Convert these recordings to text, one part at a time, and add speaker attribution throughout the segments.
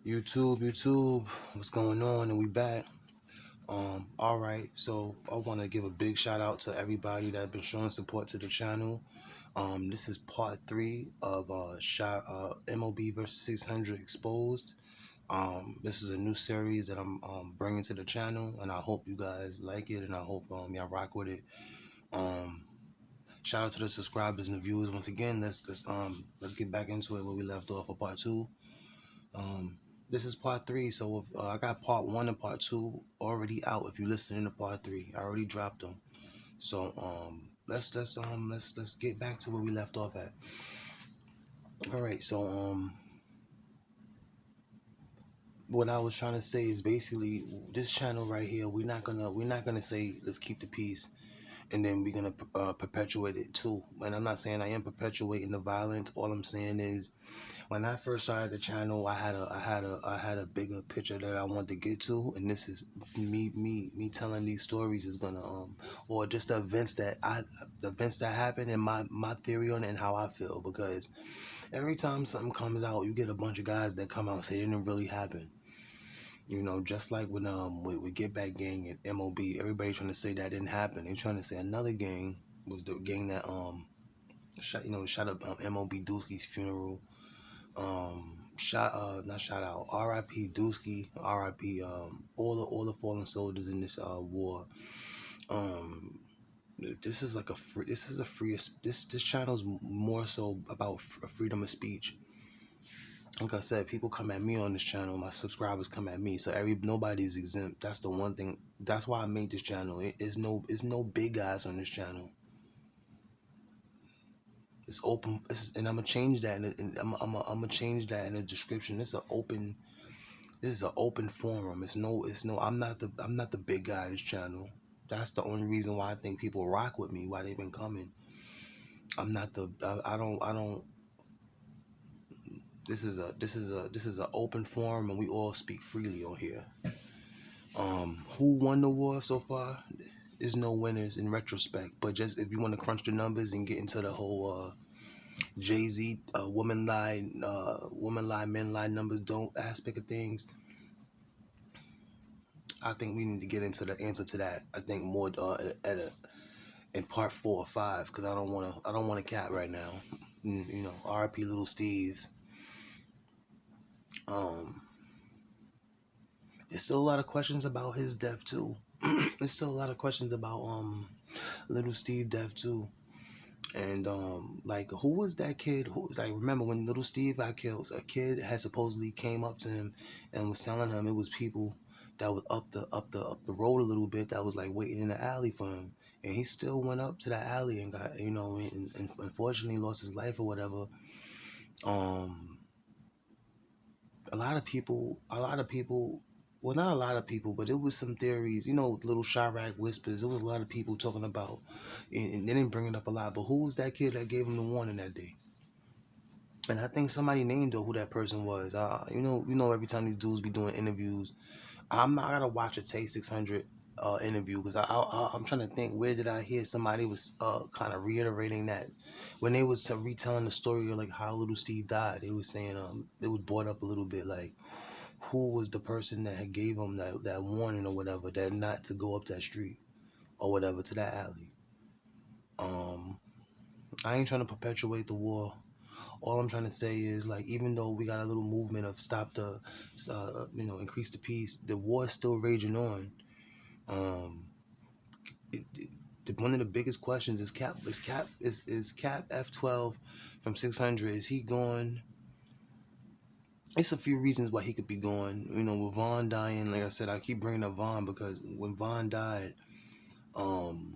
Speaker 1: YouTube, what's going on? And we back. All right. So I want to give a big shout out to everybody that been showing support to the channel. This is part 3 of M.O.B versus 600 Exposed. This is a new series that I'm bringing to the channel, and I hope you guys like it, and I hope y'all rock with it. Shout out to the subscribers and the viewers once again. Let's get back into it where we left off for part 2. This is part 3, so if, I got part 1 and part 2 already out. If you're listening to part 3, I already dropped them. So let's get back to where we left off at. All right, so what I was trying to say is basically this channel right here. We're not gonna say let's keep the peace, and then we're gonna perpetuate it too. And I'm not saying I am perpetuating the violence. All I'm saying is, when I first started the channel, I had a bigger picture that I wanted to get to, and this is me telling these stories is gonna or just the events that happen, and my theory on it and how I feel, because every time something comes out, you get a bunch of guys that come out and say it didn't really happen. You know, just like with Get Back Gang and M.O.B, everybody trying to say that didn't happen. They're trying to say another gang was the gang that shot up M.O.B Dooskie's funeral. Not shout out, R.I.P. Dooski, R.I.P. All the fallen soldiers in this war. This is like this channel's more so about freedom of speech. Like I said, people come at me on this channel. My subscribers come at me, so nobody's exempt. That's the one thing. That's why I made this channel. It's no big guys on this channel. It's open, and I'm gonna change that. And I'm gonna change that in the description. This is an open forum. It's no. I'm not the big guy of this channel. That's the only reason why I think people rock with me. Why they've been coming. I'm not the. I don't. This is an open forum, and we all speak freely on here. Who won the war so far? There's no winners in retrospect. But just if you want to crunch the numbers and get into the whole Jay-Z woman lie, men lie, numbers don't aspect of things, I think we need to get into the answer to that. I think more in part 4 or 5, because I don't want to cap right now. You know, R.I.P. Little Steve. There's still a lot of questions about his death too. There's still a lot of questions about Little Steve death too. And like, who was that kid? Who was, like, remember when Little Steve got killed? A kid had supposedly came up to him and was telling him it was people that was up the road a little bit that was like waiting in the alley for him, and he still went up to that alley and got, and unfortunately lost his life or whatever. A lot of people, well, not a lot of people, but it was some theories, little Chirac whispers. There was a lot of people talking about, and they didn't bring it up a lot, but who was that kid that gave him the warning that day? And I think somebody named who that person was. Every time these dudes be doing interviews, I gotta watch a Tay 600 interview, because I'm trying to think, where did I hear somebody was kind of reiterating that when they was retelling the story of like how Little Steve died. They was saying it was brought up a little bit, like, who was the person that had gave him that warning or whatever, that not to go up that street or whatever, to that alley. I ain't trying to perpetuate the war. All I'm trying to say is, like, even though we got a little movement of increase the peace, the war is still raging on. One of the biggest questions is Cap F12 from 600. Is he gone? It's a few reasons why he could be gone. With Vaughn dying, like I said, I keep bringing up Vaughn because when Vaughn died, I'm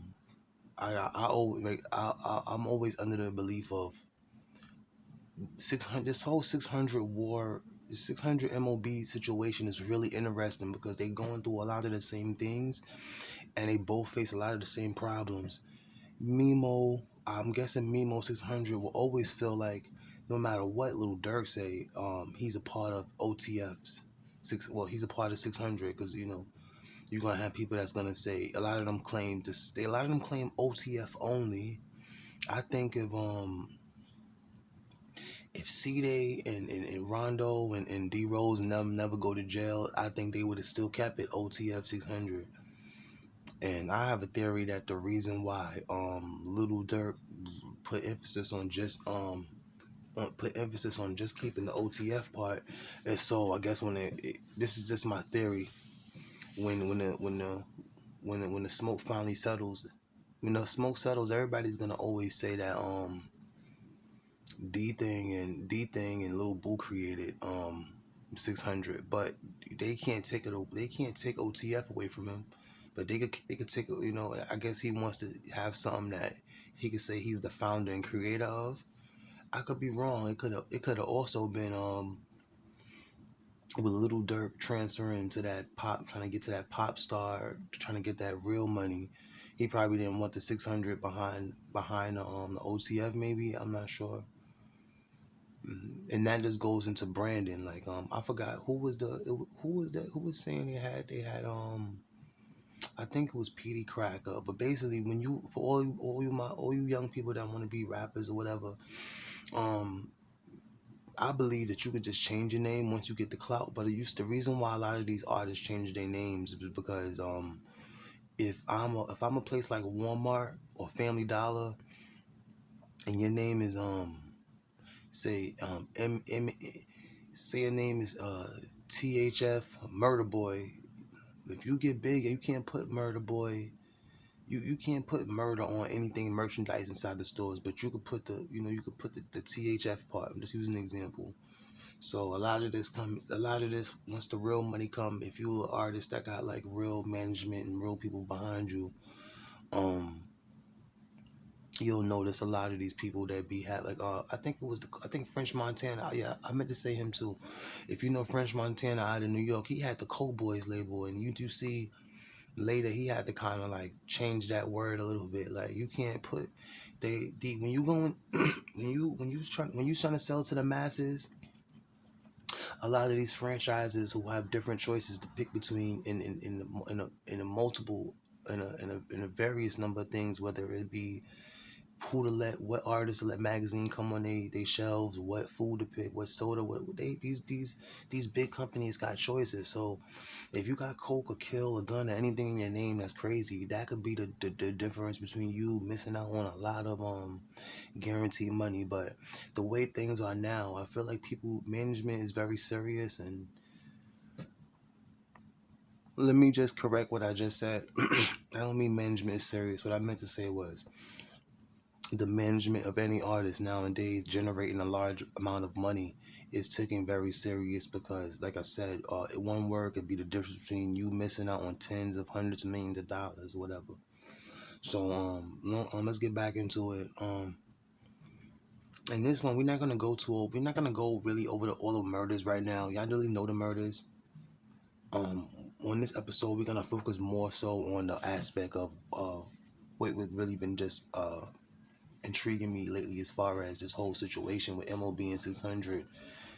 Speaker 1: always under the belief of 600. This whole 600 war, the 600 M.O.B situation is really interesting because they're going through a lot of the same things, and they both face a lot of the same problems. I'm guessing Memo 600 will always feel like, no matter what Little Dirk say, he's a part of OTF's he's a part of 600, because you're gonna have people that's gonna say, a lot of them claim OTF only. I think if C-Day and Rondo and D Rose and them never go to jail, I think they would have still kept it OTF 600. And I have a theory that the reason why Little Dirk put emphasis on just keeping the OTF part is so I guess this is just my theory, when the smoke finally settles, when the smoke settles, everybody's gonna always say that D thing and Lil Boo created 600, but they can't take it. They can't take OTF away from him, but they could take it. I guess he wants to have something that he could say he's the founder and creator of. I could be wrong. It could have also been with Little Dirk transferring to that pop, trying to get to that pop star, trying to get that real money. He probably didn't want the 600 behind the OTF. Maybe, I'm not sure. And that just goes into branding. Like I forgot who was saying they had I think it was Petey Cracker. But basically, when you for all you young people that want to be rappers or whatever, um I believe that you could just change your name once you get the clout. But the reason why a lot of these artists change their names is because if I'm a place like Walmart or Family Dollar and your name is say say your name is THF Murder Boy. If you get big, you can't put Murder Boy. You can't put murder on anything merchandise inside the stores, but you could put the THF part. I'm just using an example. So a lot of this once the real money come, if you're an artist that got like real management and real people behind you, um, you'll notice a lot of these people that had like I think French Montana. Yeah, I meant to say him too. If you know French Montana out of New York, he had the Cold Boys label, and you do see later he had to kind of like change that word a little bit. Like you can't put when you going when you trying to sell to the masses. A lot of these franchises who have different choices to pick between in a multiple in a various number of things, whether it be what artists to let magazine come on they shelves, what food to pick, what soda, these big companies got choices. So if you got Coke or Kill or Gun or anything in your name that's crazy, that could be the difference between you missing out on a lot of guaranteed money. But the way things are now, I feel like people management is very serious. And let me just correct what I just said. I don't mean management is serious. What I meant to say was the management of any artist nowadays generating a large amount of money is taken very serious, because like I said, one word could be the difference between you missing out on tens of hundreds of millions of dollars, whatever. So let's get back into it. And this one, we're not gonna go really over all the murders right now. Y'all really know the murders. On this episode, we're gonna focus more so on the aspect of what really been just intriguing me lately, as far as this whole situation with M.O.B and 600.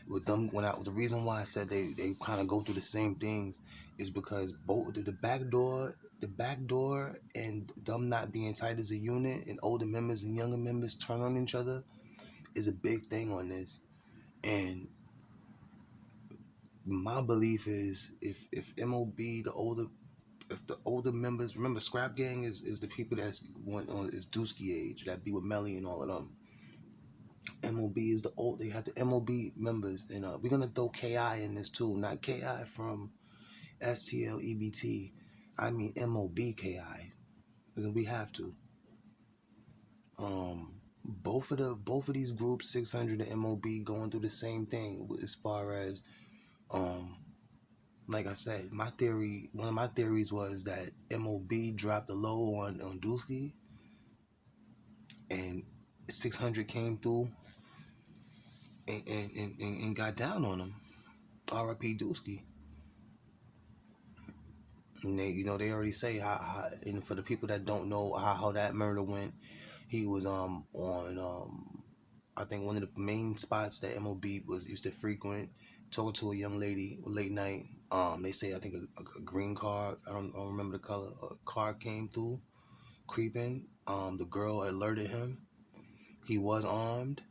Speaker 1: With them, the reason why I said they kind of go through the same things is because both the back door and them not being tight as a unit, and older members and younger members turn on each other, is a big thing on this. And my belief is if M.O.B if the older members, remember Scrap Gang is the people that's went on is Dusky age, that be with Melly and all of them. M.O.B is they have the M.O.B members, and we're gonna throw K.I in this too, not K.I from STLEBT. I mean M.O.B K.I, because we have to. Both of these groups, 600 and M.O.B, going through the same thing as far as like I said, one of my theories was that M.O.B dropped the low on Dusky, and 600 came through and got down on him. R.I.P. Dusky. And they already say and for the people that don't know how that murder went, he was on I think one of the main spots that M.O.B used to frequent, talking to a young lady late night. They say I think a green car. I don't remember the color. A car came through, creeping. The girl alerted him. He was armed.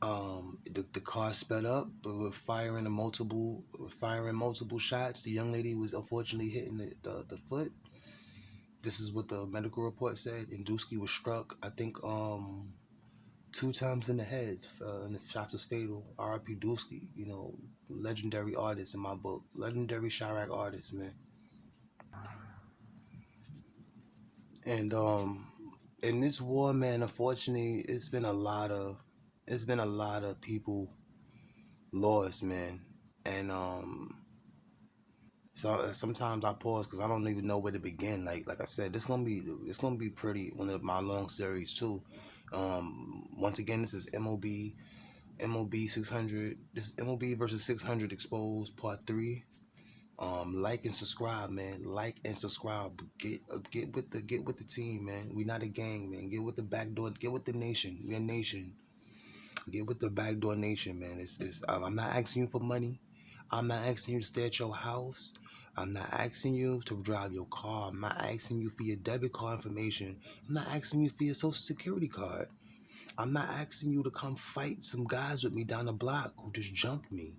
Speaker 1: The car sped up, but firing multiple shots. The young lady was unfortunately hitting the foot. This is what the medical report said. And Dusky was struck, I think, 2 times in the head, and the shots was fatal. R.I.P. Dusky, legendary artist in my book, legendary Chirac artist, man. And in this war, man, unfortunately, it's been a lot of people lost, man. And so sometimes I pause because I don't even know where to begin. Like I said, it's gonna be pretty one of my long series too. Once again, this is M.O.B 600. This is M.O.B versus 600 Exposed Part 3. Like and subscribe, man. Like and subscribe. Get with the team, man. We not a gang, man. Get with the backdoor. Get with the nation. We a nation. Get with the backdoor nation, man. I'm not asking you for money. I'm not asking you to stay at your house. I'm not asking you to drive your car. I'm not asking you for your debit card information. I'm not asking you for your social security card. I'm not asking you to come fight some guys with me down the block who just jumped me.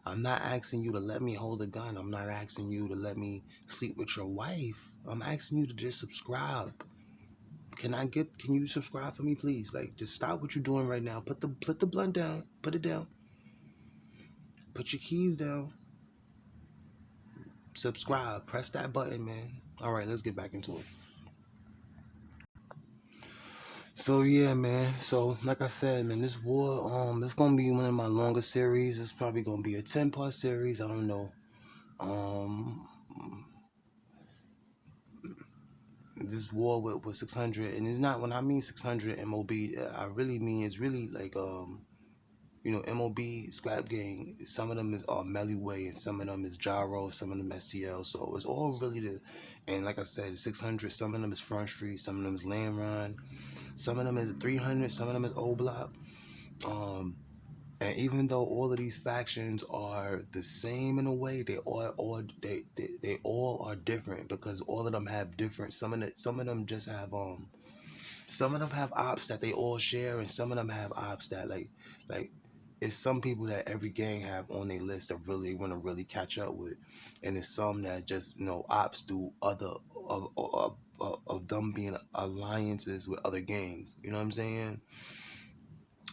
Speaker 1: I'm not asking you to let me hold a gun. I'm not asking you to let me sleep with your wife. I'm asking you to just subscribe. Can you subscribe for me, please? Like, just stop what you're doing right now. Put the blunt down. Put it down. Put your keys down. Subscribe. Press that button, man. All right, let's get back into it. So yeah, man. So like I said, man, this war, it's gonna be one of my longest series. It's probably gonna be a 10-part series. I don't know. Um, this war with 600, and it's not, when I mean 600 M.O.B, I really mean it's really like M.O.B Scrap Gang. Some of them is Mellyway, and some of them is Gyro, some of them STL. So it's all really and like I said, 600. Some of them is Front Street, some of them is Land Run, some of them is 300, some of them is O Block. And even though all of these factions are the same in a way, they all are different, because all of them have different. Some of them just have some of them have ops that they all share, and some of them have ops that like it's some people that every gang have on their list that really want to really catch up with, and it's some that just ops do other of them being alliances with other gangs. You know what I'm saying?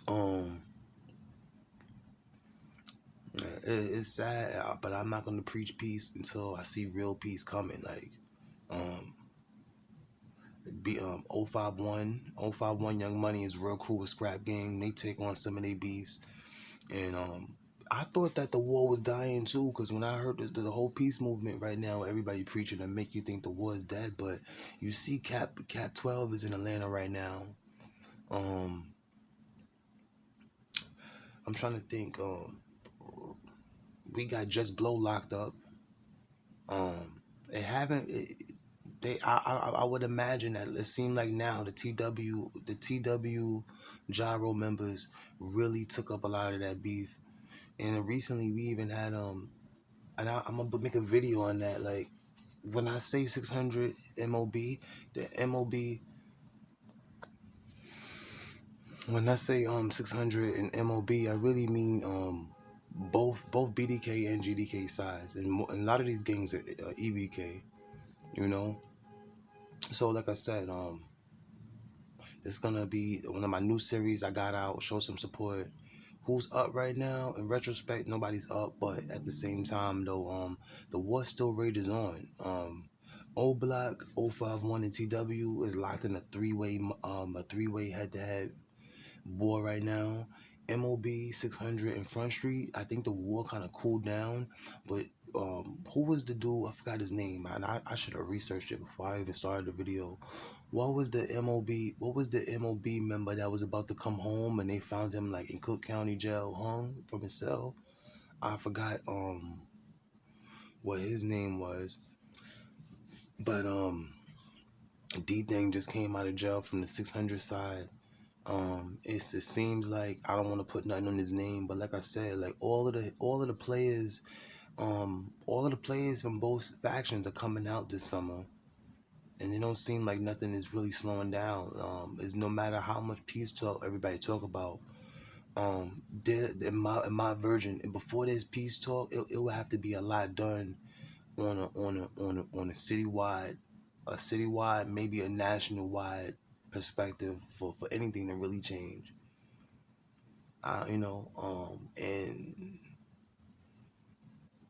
Speaker 1: Um. It's sad, but I'm not gonna preach peace until I see real peace coming. Like, um, 051 Young Money is real cool with Scrap Gang. They take on some of their beefs, and I thought that the war was dying too, because when I heard the whole peace movement right now, everybody preaching to make you think the war is dead, but you see, Cap 12 is in Atlanta right now. I'm trying to think. We got Just Blow locked up. They haven't. I would imagine that it seemed like now the TW Gyro members really took up a lot of that beef, and recently we even had and I'm gonna make a video on that. Like, when I say 600 M.O.B, the M.O.B, when I say 600 and M.O.B, I really mean both BDK and GDK sides, and a lot of these gangs are EBK, you know. So like I said, it's gonna be one of my new series I got out. Show some support. Who's up right now? In retrospect, nobody's up, but at the same time, though, the war still rages on. O Block, 051, and TW is locked in a three-way head-to-head war right now. M.O.B 600 and Front Street, I think the war kind of cooled down, but who was the dude? I forgot his name, and I should have researched it before I even started the video. What was the M.O.B member that was about to come home and they found him like in Cook County Jail, hung from his cell? I forgot what his name was, but D-Thing just came out of jail from the 600 side. It seems like, I don't want to put nothing on his name, but like I said, like all of the players, all of the players from both factions are coming out this summer, and it don't seem like nothing is really slowing down. Is no matter how much peace talk everybody talk about, There in my version, before there's peace talk, it would have to be a lot done on a citywide, maybe a national wide perspective for anything to really change. And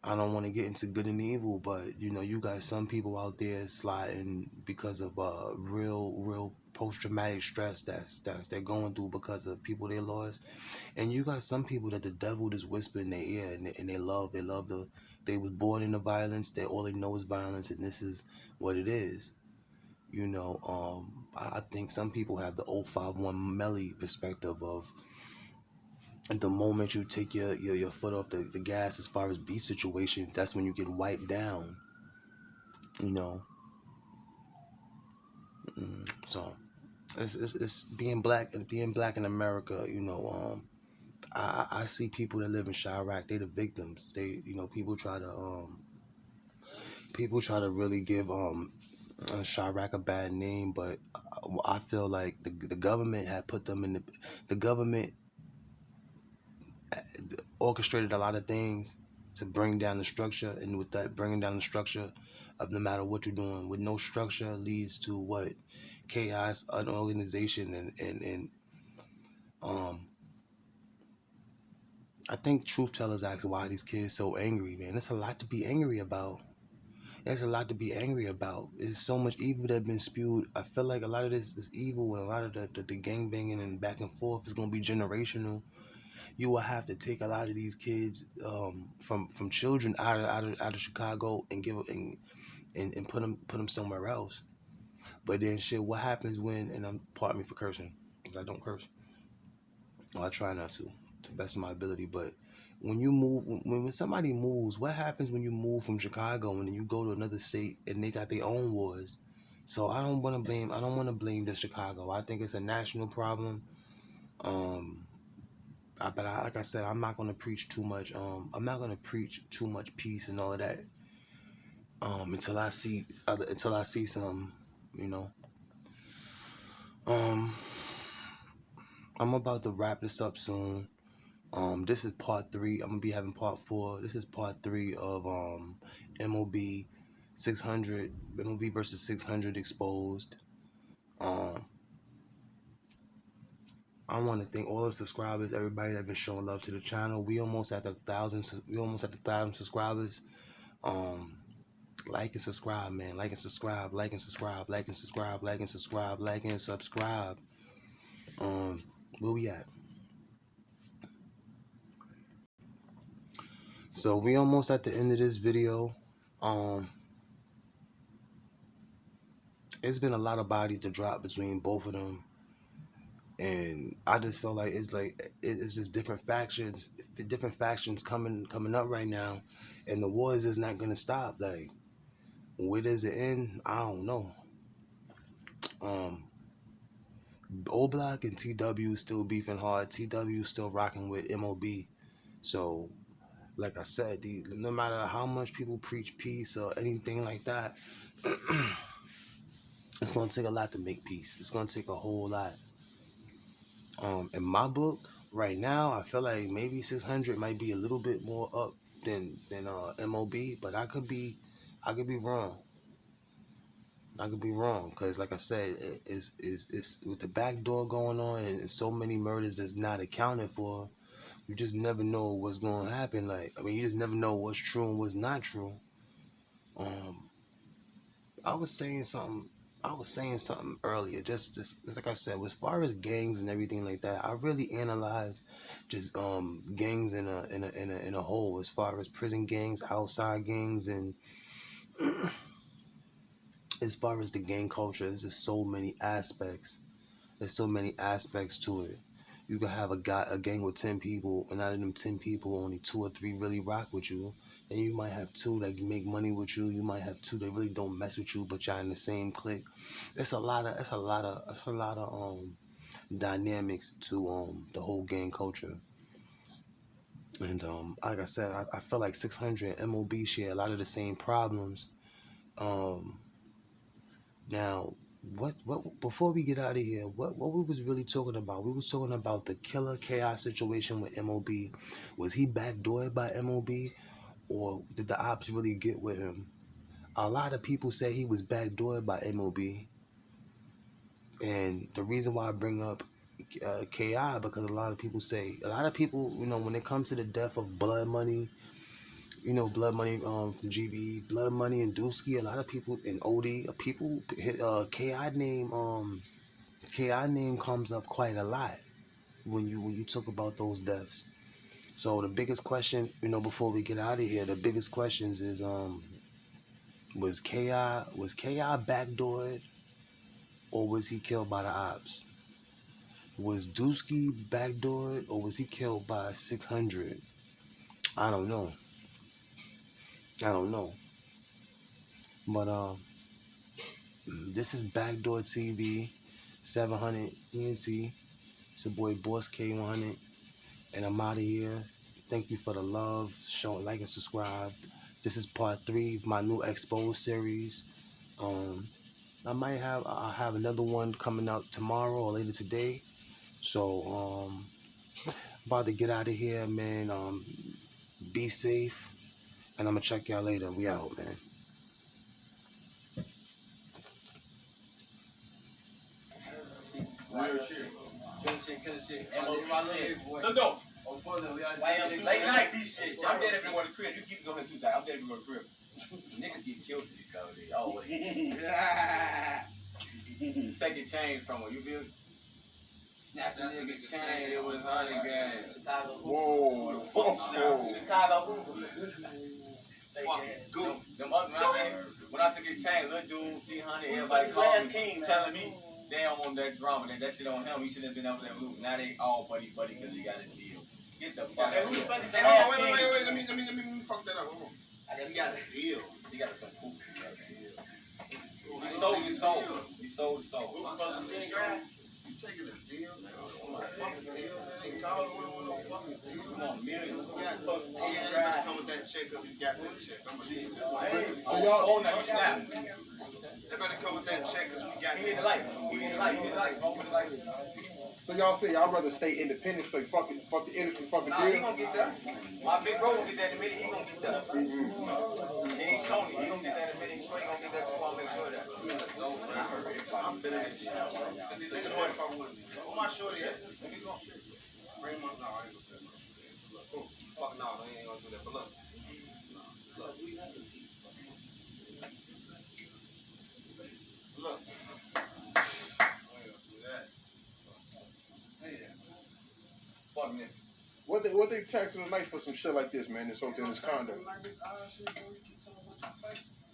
Speaker 1: I don't want to get into good and evil, but you got some people out there sliding because of real post traumatic stress that's they're going through because of people they lost, and you got some people that the devil just whisper in their ear, and they love they was born into violence. They all they know is violence, and this is what it is. I think some people have the 051 Melly perspective of the moment you take your foot off the gas as far as beef situations, that's when you get wiped down. You know, so it's being black in America. I see people that live in Chirac, they the victims. People try to really give Chirac a bad name, but I feel like the government had put them in the government orchestrated a lot of things to bring down the structure, and with that bringing down the structure of no matter what you're doing, with no structure leads to what? Chaos, unorganization, and um I think truth tellers ask why these kids so angry, man. It's a lot to be angry about. There's a lot to be angry about. There's so much evil that's been spewed. I feel like a lot of this evil and a lot of the gang banging and back and forth is gonna be generational. You will have to take a lot of these kids from children out of Chicago and and put them somewhere else. But then shit, what happens when? And pardon me for cursing, because I don't curse. Or I try not to the best of my ability. But when you move, when somebody moves, what happens when you move from Chicago and then you go to another state and they got their own wars? So I don't want to blame. I don't want to blame the Chicago. I think it's a national problem. Um, like I said, I'm not gonna preach too much. I'm not gonna preach too much peace and all of that. Until I see some, you know. Um, I'm about to wrap this up soon. This is part three. I'm gonna be having part four. This is part three of M.O.B. 600 M.O.B versus 600 exposed. Um, I want to thank all the subscribers, everybody that been showing love to the channel. We almost at the thousand. We almost at the 1,000 subscribers. Um, like and subscribe, man. Like and subscribe. Like and subscribe. Like and subscribe. Like and subscribe. Like and subscribe. Um, where we at? So we almost at the end of this video. Um, it's been a lot of bodies to drop between both of them, and I just feel like it's just different factions coming up right now, and the war is just not gonna stop. Like, where does it end? I don't know. Um, O Block and TW still beefing hard. TW still rocking with M.O.B. So, like I said, no matter how much people preach peace or anything like that, it's gonna take a lot to make peace. It's gonna take a whole lot. In my book, right now, I feel like maybe 600 might be a little bit more up than M.O.B, but I could be wrong. I could be wrong, because like I said, it's with the back door going on and so many murders that's not accounted for. You just never know what's going to happen. Like, I mean, you just never know what's true and what's not true. Um, I was saying something. I was saying something earlier. Just like I said, as far as gangs and everything like that, I really analyze just gangs in a whole. As far as prison gangs, outside gangs, and as far as the gang culture, there's just so many aspects. There's so many aspects to it. You can have a gang with 10 people, and out of them 10 people, only 2 or 3 really rock with you. And you might have 2 that make money with you. You might have 2 that really don't mess with you, but y'all in the same clique. It's a lot of dynamics to the whole gang culture. And like I said, I feel like 600 and M.O.B share a lot of the same problems. Um, Now, what before we get out of here, what we was really talking about? We was talking about the killer chaos situation with M.O.B. Was he backdoored by M.O.B. or did the ops really get with him? A lot of people say he was backdoored by M.O.B. And the reason why I bring up KI, because a lot of people, when it comes to the death of Blood Money, Blood Money from GB, Blood Money and Dusky, a lot of people, and OD, people, KI name comes up quite a lot when you talk about those deaths. So the biggest question, before we get out of here, the biggest questions is was KI backdoored or was he killed by the ops? Was Dusky backdoored or was he killed by 600? I don't know. But this is Backdoor TV 700 ENT. It's your boy Boss K100, and I'm out of here. Thank you for the love. Show, like, and subscribe. This is part 3 of my new Exposed series. I'll have another one coming out tomorrow or later today. So about to get out of here, man. Be safe, and I'm gonna check y'all later. We out, man.
Speaker 2: Real shit. Good shit. M.O.B. shit. Look though. Late night, these shit. I'm dead if you want to crib. You keep going too tight. I'm dead if you want to crib. Niggas get killed to these nowadays. Always. Take your chains from her. You feel me? That's the nigga's chain. It was 100 games. Chicago.
Speaker 3: Whoa.
Speaker 2: Chicago. Goof. When I took his chain, little dude, C100, everybody called me, telling me they don't want that drama, that shit on him. He shouldn't have been over there loop. Now they all buddy because he got a deal. Get the fuck out of here.
Speaker 3: Wait. Let me fuck that up. Hold on. He got a deal.
Speaker 2: He got some poop. He sold his soul. He sold his soul.
Speaker 3: You taking a deal? Fucking deal? They ain't calling no fucking deal.
Speaker 2: You want millions?
Speaker 3: Yeah, come with that check because you got that check. I'm gonna need this one.
Speaker 2: So y'all, now you snap.
Speaker 3: They better come with that check because we got
Speaker 2: He hit the light. He hit the light. Smoke with the light.
Speaker 4: So y'all say y'all rather stay independent, so fuck the industry fucking
Speaker 2: Nah,
Speaker 4: deal?
Speaker 2: he gonna get that. My big bro gonna get that in a minute. He gonna get that. He ain't Tony. He gonna get that in a minute. He gonna get that too. I'll make sure of that. I'm feeling this shit. Since he's a short, if I would.
Speaker 3: Where my shorty at? Let me go. Bring my, no, I ain't gonna say no. Fuck no, I ain't gonna do that. But look. Look.
Speaker 2: Fuck niggas.
Speaker 4: What they taxing tonight for some shit like this, man? This hotel, this condo.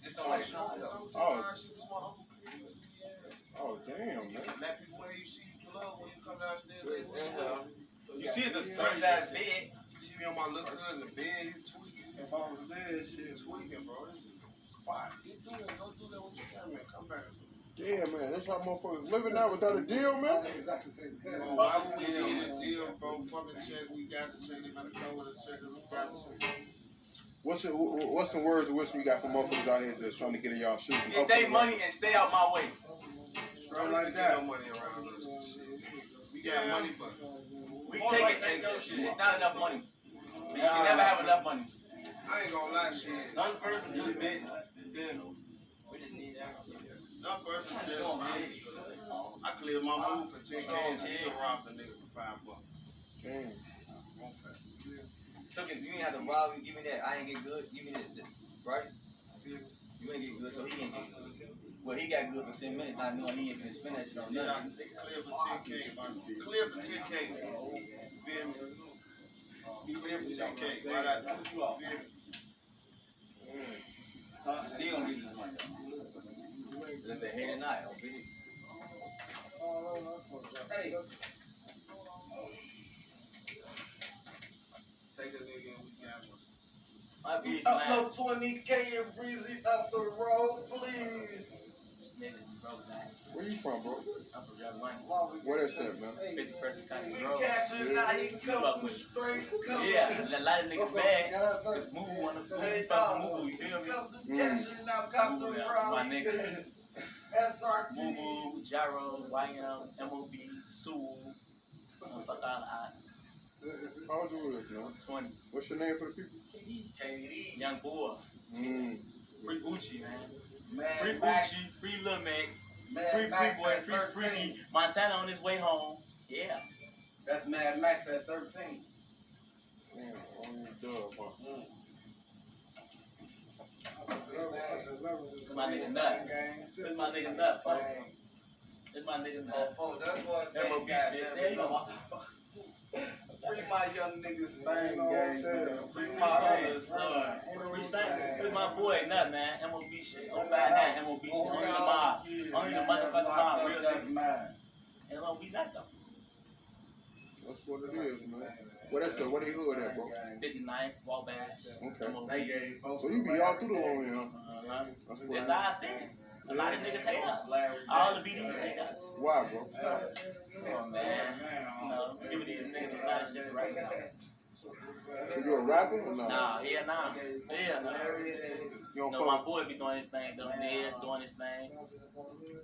Speaker 2: This somebody though.
Speaker 4: Oh damn, man.
Speaker 3: Black people where you see you pull up when you come downstairs.
Speaker 2: You see it's a twin-size bed.
Speaker 3: You see me on my little cousin bed, you tweaking. If I was there, shit. Tweaking, bro. This is a spot. Get through that. Go through that with your camera. Come back.
Speaker 4: Damn, man. That's how motherfuckers living now without a deal, man.
Speaker 3: Why would we need a deal, bro? Fucking check. We got the check. They better come with a check. We got the check.
Speaker 4: What's some words of wisdom you got for motherfuckers out here just trying to get in y'all shoes?
Speaker 2: Get they money and stay out my way.
Speaker 3: Straight like that. No money around us. We got money, but
Speaker 2: we take this shit. It's not enough money. You can never have enough money.
Speaker 3: I ain't gonna lie, shit.
Speaker 2: None person just business. We just need that.
Speaker 3: None person just I cleared my move for 10K and still robbed the nigga for $5.
Speaker 4: Damn.
Speaker 2: So you ain't have to rob me, give me that. I ain't get good. Give me this, right? You ain't get good, so he ain't get good. Well, he got good for 10 minutes, not knowing he ain't finna spend that shit on nothing.
Speaker 3: Clear for 10K, man. Clear for 10K. Feel me? Clear for 10K. Right out there. Feel me?
Speaker 2: Still gonna get this money. Just they hate or not, don't get it. Hey.
Speaker 3: Take a nigga and we got one.
Speaker 2: Upload 20K and breezy up the road, please.
Speaker 4: Where you from, bro?
Speaker 2: I'm from Young Money.
Speaker 4: Where that's at, man?
Speaker 2: 51st County
Speaker 3: We
Speaker 2: Road.
Speaker 3: cash it now, he come straight.
Speaker 2: Yeah, a lot of niggas bad. It's move on the food, fucking move, you feel me?
Speaker 3: Cash it now, come through, bro.
Speaker 2: My niggas.
Speaker 5: Boo Boo, Gyro, YM, M.O.B, Sue. Fuck all the odds.
Speaker 4: How old you is, man?
Speaker 5: 20.
Speaker 4: What's your name for the people?
Speaker 5: KD. Young boy.
Speaker 4: Mm.
Speaker 5: Free Gucci, man. Free Gucci, free Lil Mac, free Boy, free Freaky. Montana on his way home. Yeah.
Speaker 6: That's Mad Max at 13.
Speaker 4: Damn, only dub, huh?
Speaker 5: This my nigga Nut. This my nigga Nut, fuck. This my nigga Nut. M.O.B shit. There you go.
Speaker 6: Free my young niggas thing, gang. Free my other son.
Speaker 5: Free Saint. This my boy Nut, man. M.O.B shit. 059 M.O.B shit. Only the mob. Only the motherfucking mob. Real niggas. And M.O.B Nut, though.
Speaker 4: That's what it is, man. What that's what they hood at, bro?
Speaker 5: 59th, Wabash.
Speaker 4: Okay. So you be all through the one, you know? That's
Speaker 5: That's how I see it. A lot of niggas hate us. All the BDs hate us.
Speaker 4: Why, bro?
Speaker 5: Come on, man. You know, giving these niggas a lot of shit right now.
Speaker 4: So you a rapper or not?
Speaker 5: Nah. Yeah, nah.
Speaker 4: You don't
Speaker 5: No, my boy be doing his thing, though. Ned's doing his thing.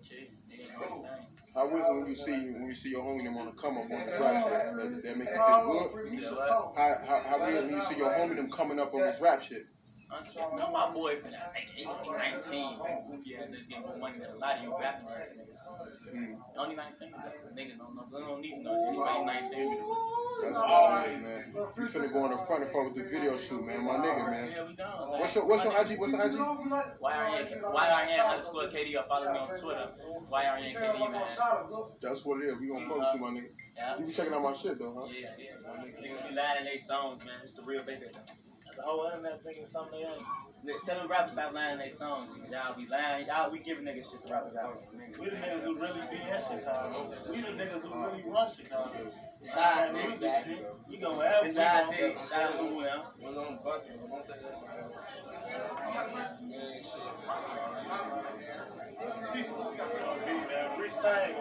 Speaker 5: Shit, Ned's doing his thing.
Speaker 4: How is it when you see your homie them on the come up on this rap shit? That make you feel good?
Speaker 5: You said what?
Speaker 4: How is it when you see your homie them coming up on this rap shit?
Speaker 5: No, my boy for that. He only 19. Goofy ass niggas getting more money than a lot of you rapping ass niggas. Only 19. Niggas don't need no. Anybody 19.
Speaker 4: That's all it is, man. You finna go in the front and front with the video shoot, man. My nigga, man.
Speaker 5: Yeah, we done.
Speaker 4: What's your IG? What's the IG?
Speaker 5: YRN_KD or follow me on Twitter. YRNKD, man.
Speaker 4: That's what it is. We gonna fuck with you, my nigga.
Speaker 5: Yeah.
Speaker 4: You be checking out my shit, though, huh?
Speaker 5: Yeah. Niggas be lying in their songs, man. It's the real baby. The whole internet thinking something they ain't. Tell them rappers stop lying in their songs. Y'all be lying. Y'all be giving niggas shit to rappers out.
Speaker 7: We the niggas who really be in Chicago. We the niggas who really run Chicago.
Speaker 5: Besides,
Speaker 7: Music shit. You gonna have
Speaker 5: Besides, shout out to Lou now.
Speaker 7: Freestyle,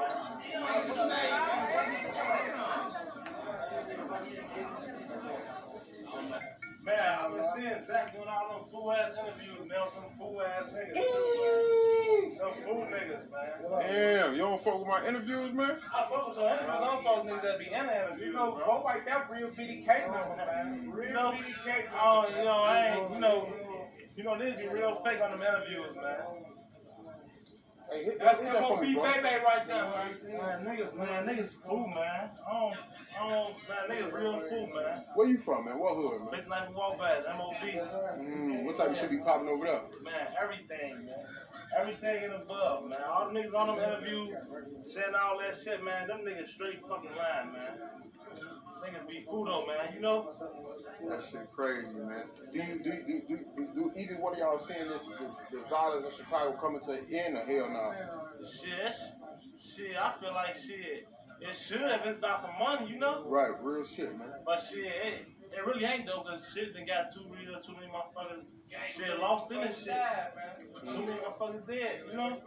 Speaker 7: man, I've been seeing Zach doing all them fool ass interviews, man. Them fool ass niggas. Them fool niggas, man.
Speaker 4: Damn, you don't fuck with my interviews, man?
Speaker 7: I fuck with your interviews. I don't fuck with niggas that be in the interviews. You know, folk like that real BDK number, man. Real BDK. Oh, you know, I ain't, you know, niggas be real fake on them interviews, man.
Speaker 4: Hey, hit
Speaker 7: That's
Speaker 4: that for
Speaker 7: M.O.B
Speaker 4: me, bro.
Speaker 7: baby right there, man. Niggas fool, man. Man, niggas real fool, man.
Speaker 4: Where you from, man? What hood, man?
Speaker 7: 59 Wabash, M.O.B.
Speaker 4: What type of shit be popping over there?
Speaker 7: Man, everything, man. Everything and above, man. All the niggas on them interviews saying all that shit, man. Them niggas straight fucking lying, man. Niggas be fool though, man. You know?
Speaker 4: That shit crazy, man. Do either one of y'all seeing this, the violence in Chicago coming to an end or hell no?
Speaker 7: Shit, I feel like shit. It should if it's about some money, you know?
Speaker 4: Right, real shit, man.
Speaker 7: But shit, it really ain't though, cause shit done got too many motherfuckers shit lost in this shit. Too many motherfuckers dead, you know?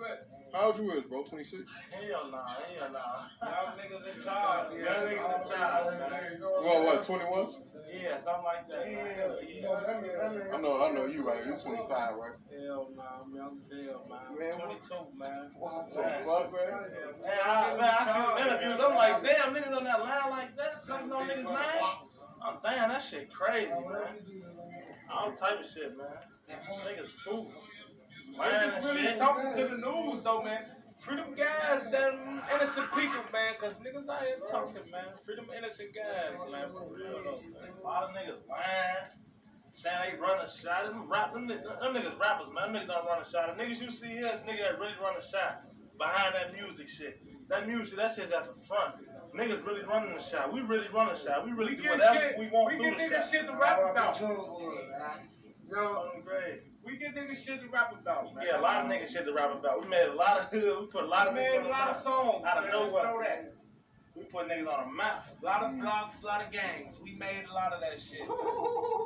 Speaker 4: How old you is, bro? 26?
Speaker 7: Hell nah. Y'all niggas in charge. Y'all niggas in charge, man.
Speaker 4: Well, what, 21?
Speaker 7: Yeah, something like that.
Speaker 4: I know you right. You 25, right?
Speaker 7: Hell nah, man. I'm 22, man.
Speaker 4: What the fuck, man?
Speaker 7: I see the interviews. I'm like, damn, niggas on that line like that, fucking on niggas' name. I'm damn, that shit crazy, man. All type of shit, man. Niggas fool. Man,
Speaker 6: Niggas really talking to the news though, man. Free them guys, them innocent people, man. Cause niggas out here talking, man. Free them innocent guys, man. For real though, man.
Speaker 7: A lot of niggas lying. Saying they run a shot. Them niggas rappers, man. Them niggas don't run a shot. The niggas you see here, niggas that really run a shot behind that music shit. That shit just a front. Niggas really running the shot. We really run a shot. We really do whatever we want to do.
Speaker 6: We get niggas shit to rap about.
Speaker 7: Great.
Speaker 6: We get niggas shit to rap about, man.
Speaker 7: Yeah, a lot of niggas shit to rap about. We put a lot of
Speaker 6: songs.
Speaker 7: Out of nowhere.
Speaker 6: Know that.
Speaker 7: We put niggas on a map.
Speaker 6: A lot of blocks, a lot of gangs. We made a lot of that shit.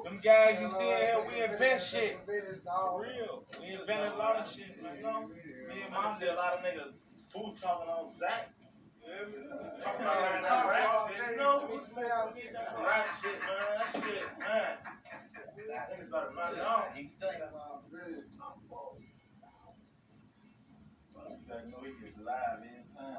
Speaker 6: Them guys you see in here, we invent shit. For real. We invented a lot of shit, man. You know?
Speaker 7: Me and Mom see a lot of niggas food talking on Zach. Talking
Speaker 6: Yeah,
Speaker 7: about that rap shit, you know? Rap shit, man. That shit, man. Niggas better not know. know he gets live every time.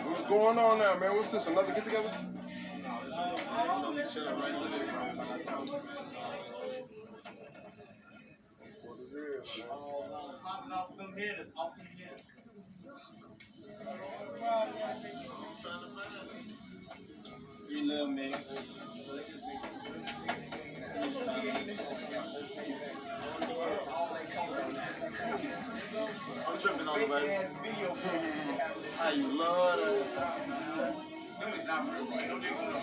Speaker 4: What's going on now, man? What's this? Another get together?
Speaker 7: Popping off them hitters, off them hitters.
Speaker 5: Free little man.
Speaker 4: I'm tripping on it, baby. How you love that?
Speaker 2: Them is not real, man. Those niggas don't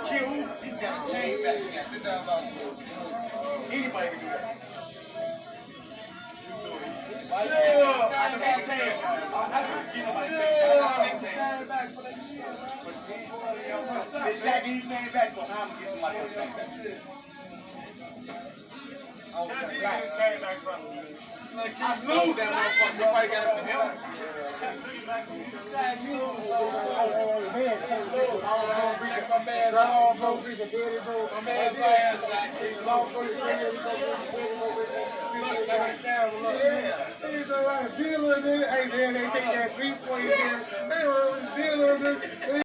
Speaker 2: kill, he got a chain back. He got $10,000 for it. Anybody can do that. I can't say it. I can get nobody back. Shaq, he chain back, so now I'm gonna get somebody else chain back. I sold that motherfucker. Nobody got it from him.
Speaker 4: He's all right. Dealer, hey man, they take that 3 point. They were dealer.